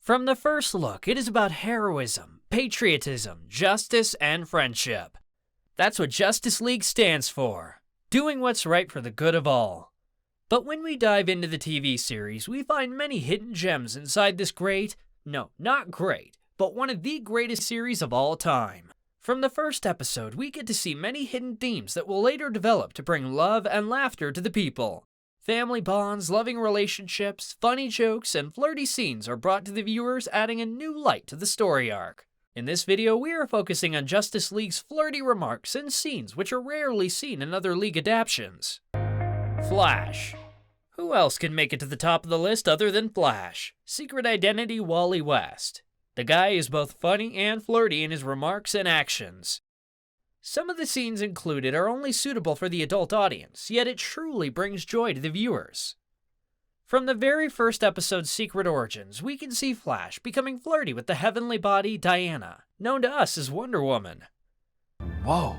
From the first look, it is about heroism, patriotism, justice, and friendship. That's what Justice League stands for, doing what's right for the good of all. But when we dive into the TV series, we find many hidden gems inside this not great, but one of the greatest series of all time. From the first episode, we get to see many hidden themes that will later develop to bring love and laughter to the people. Family bonds, loving relationships, funny jokes, and flirty scenes are brought to the viewers, adding a new light to the story arc. In this video, we are focusing on Justice League's flirty remarks and scenes which are rarely seen in other League adaptations. Flash. Who else can make it to the top of the list other than Flash? Secret identity Wally West. The guy is both funny and flirty in his remarks and actions. Some of the scenes included are only suitable for the adult audience, yet it truly brings joy to the viewers. From the very first episode's Secret Origins, we can see Flash becoming flirty with the heavenly body Diana, known to us as Wonder Woman. Whoa,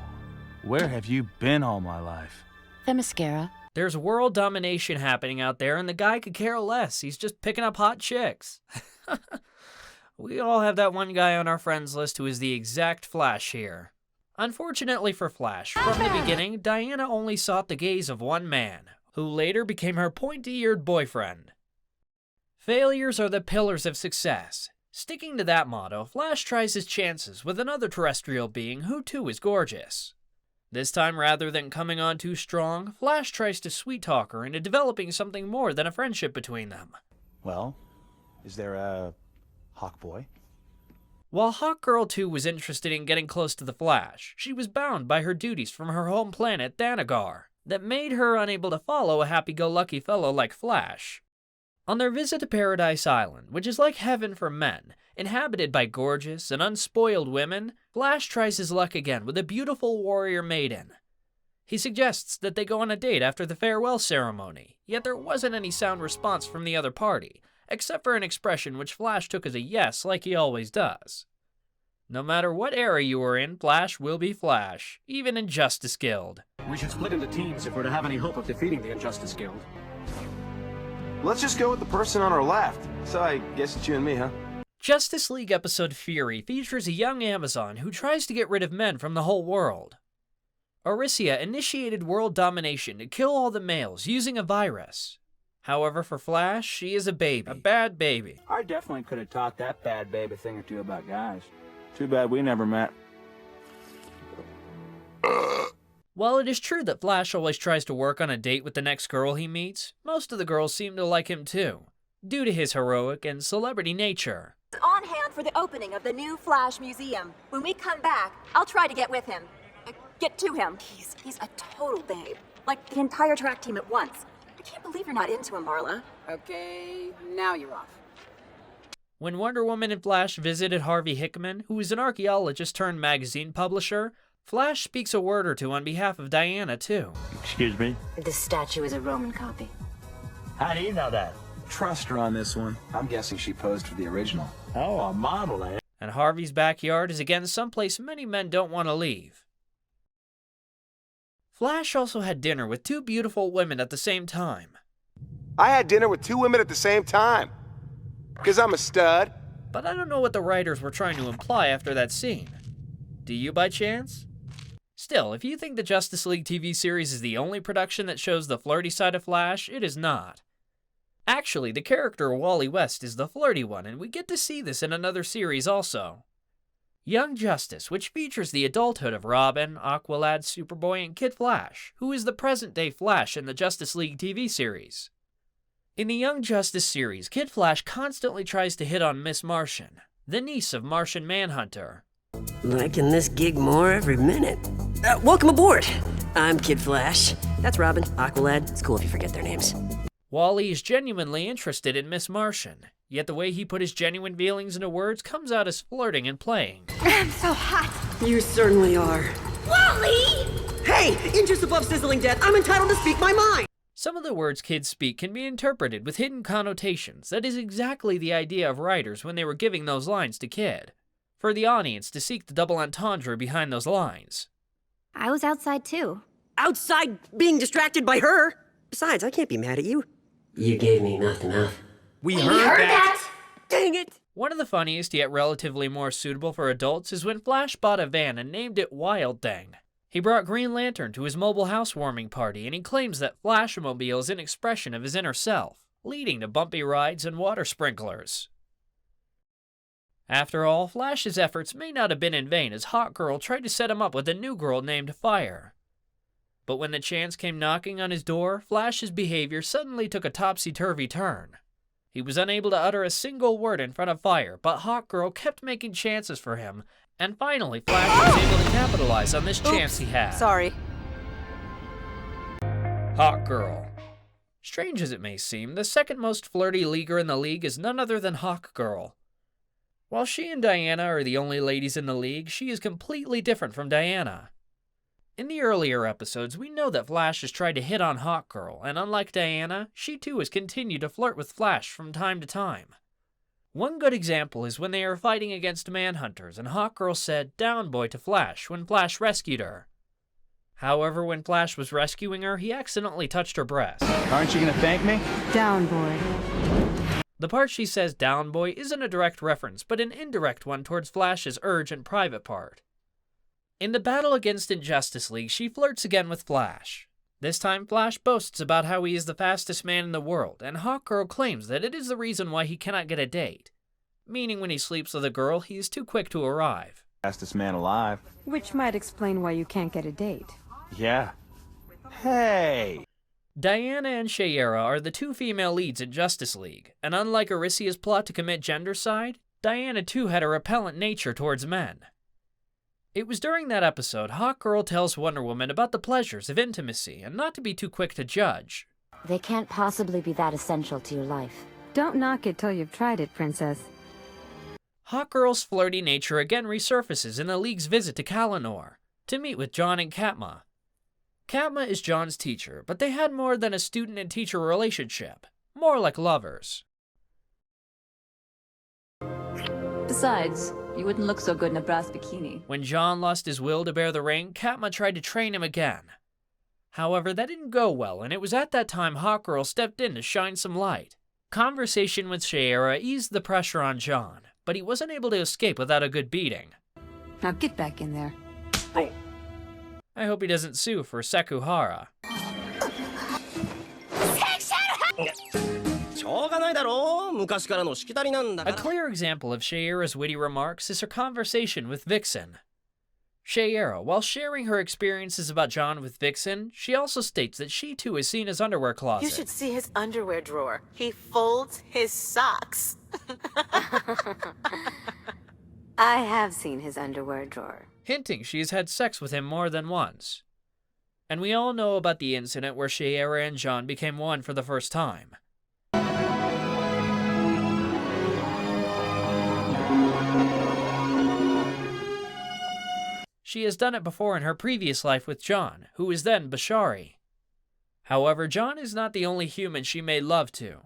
where have you been all my life? The mascara. There's world domination happening out there and the guy could care less, he's just picking up hot chicks. We all have that one guy on our friends list who is the exact Flash here. Unfortunately for Flash, from the beginning, Diana only sought the gaze of one man, who later became her pointy-eared boyfriend. Failures are the pillars of success. Sticking to that motto, Flash tries his chances with another terrestrial being who too is gorgeous. This time, rather than coming on too strong, Flash tries to sweet-talk her into developing something more than a friendship between them. Well, is there a Hawk boy? While Hawkgirl too was interested in getting close to the Flash, she was bound by her duties from her home planet Thanagar that made her unable to follow a happy-go-lucky fellow like Flash. On their visit to Paradise Island, which is like heaven for men, inhabited by gorgeous and unspoiled women, Flash tries his luck again with a beautiful warrior maiden. He suggests that they go on a date after the farewell ceremony, yet there wasn't any sound response from the other party, except for an expression which Flash took as a yes like he always does. No matter what era you are in, Flash will be Flash, even in Justice Guild. We should split into teams if we're to have any hope of defeating the Injustice Guild. Let's just go with the person on our left. So I guess it's you and me, huh? Justice League episode Fury features a young Amazon who tries to get rid of men from the whole world. Arisia initiated world domination to kill all the males using a virus. However, for Flash, she is a baby. A bad baby. I definitely could have taught that bad babe a thing or two about guys. Too bad we never met. While it is true that Flash always tries to work on a date with the next girl he meets, most of the girls seem to like him too, due to his heroic and celebrity nature. On hand for the opening of the new Flash Museum. When we come back, I'll try to get with him. Get to him. He's a total babe. Like the entire track team at once. I can't believe you're not into him, Marla. Okay, now you're off. When Wonder Woman and Flash visited Harvey Hickman, who is an archaeologist turned magazine publisher, Flash speaks a word or two on behalf of Diana too. Excuse me? This statue is a Roman copy. How do you know that? Trust her on this one. I'm guessing she posed for the original. Oh, a model, eh? And Harvey's backyard is again someplace many men don't want to leave. Flash also had dinner with two beautiful women at the same time. I had dinner with two women at the same time. Because I'm a stud. But I don't know what the writers were trying to imply after that scene. Do you by chance? Still, if you think the Justice League TV series is the only production that shows the flirty side of Flash, it is not. Actually, the character Wally West is the flirty one, and we get to see this in another series also. Young Justice, which features the adulthood of Robin, Aqualad, Superboy, and Kid Flash, who is the present-day Flash in the Justice League TV series. In the Young Justice series, Kid Flash constantly tries to hit on Miss Martian, the niece of Martian Manhunter. Liking this gig more every minute. Welcome aboard! I'm Kid Flash. That's Robin, Aqualad. It's cool if you forget their names. Wally is genuinely interested in Miss Martian, yet the way he put his genuine feelings into words comes out as flirting and playing. I'm so hot. You certainly are. Wally! Hey! Inches above sizzling death, I'm entitled to speak my mind! Some of the words kids speak can be interpreted with hidden connotations. That is exactly the idea of writers when they were giving those lines to Kid, for the audience to seek the double entendre behind those lines. I was outside too. Outside being distracted by her? Besides, I can't be mad at you. You gave me nothing enough. We heard that. Dang it! One of the funniest yet relatively more suitable for adults is when Flash bought a van and named it Wild Thing. He brought Green Lantern to his mobile housewarming party, and he claims that Flashmobile is an expression of his inner self, leading to bumpy rides and water sprinklers. After all, Flash's efforts may not have been in vain, as Hawkgirl tried to set him up with a new girl named Fire. But when the chance came knocking on his door, Flash's behavior suddenly took a topsy-turvy turn. He was unable to utter a single word in front of Fire, but Hawkgirl kept making chances for him, and finally Flash was able to capitalize on this chance he had. Sorry. Hawkgirl. Strange as it may seem, the second most flirty leaguer in the league is none other than Hawkgirl. While she and Diana are the only ladies in the league, she is completely different from Diana. In the earlier episodes, we know that Flash has tried to hit on Hawkgirl, and unlike Diana, she too has continued to flirt with Flash from time to time. One good example is when they are fighting against Manhunters, and Hawkgirl said, "Down, boy," to Flash when Flash rescued her. However, when Flash was rescuing her, he accidentally touched her breast. Aren't you gonna thank me? Down, boy. The part she says "down, boy" isn't a direct reference, but an indirect one towards Flash's urgent private part. In the battle against Injustice League, she flirts again with Flash. This time, Flash boasts about how he is the fastest man in the world, and Hawkgirl claims that it is the reason why he cannot get a date. Meaning when he sleeps with a girl, he is too quick to arrive. Fastest man alive. Which might explain why you can't get a date. Yeah. Hey! Diana and Shayera are the two female leads in Justice League, and unlike Aricia's plot to commit gendercide, Diana too had a repellent nature towards men. It was during that episode Hawkgirl tells Wonder Woman about the pleasures of intimacy and not to be too quick to judge. They can't possibly be that essential to your life. Don't knock it till you've tried it, Princess. Hawkgirl's flirty nature again resurfaces in the League's visit to Kalanor to meet with John and Katma. Katma is John's teacher, but they had more than a student and teacher relationship, more like lovers. Besides, you wouldn't look so good in a brass bikini. When John lost his will to bear the ring, Katma tried to train him again. However, that didn't go well, and it was at that time Hawkgirl stepped in to shine some light. Conversation with Shayera eased the pressure on John, but he wasn't able to escape without a good beating. Now get back in there. I hope he doesn't sue for Sekuhara. A clear example of Shayera's witty remarks is her conversation with Vixen. Shayera, while sharing her experiences about John with Vixen, she also states that she too has seen his underwear closet. You should see his underwear drawer. He folds his socks. I have seen his underwear drawer. Hinting she has had sex with him more than once. And we all know about the incident where Shayera and John became one for the first time. She has done it before in her previous life with John, who was then Bashari. However, John is not the only human she made love to.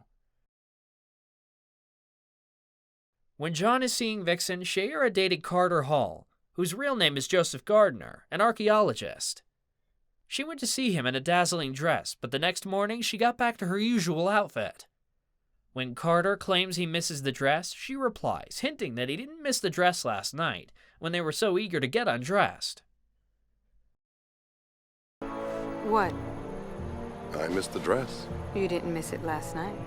When John is seeing Vixen, Shayera dated Carter Hall, whose real name is Joseph Gardner, an archaeologist. She went to see him in a dazzling dress, but the next morning she got back to her usual outfit. When Carter claims he misses the dress, she replies, hinting that he didn't miss the dress last night, when they were so eager to get undressed. What? I missed the dress. You didn't miss it last night.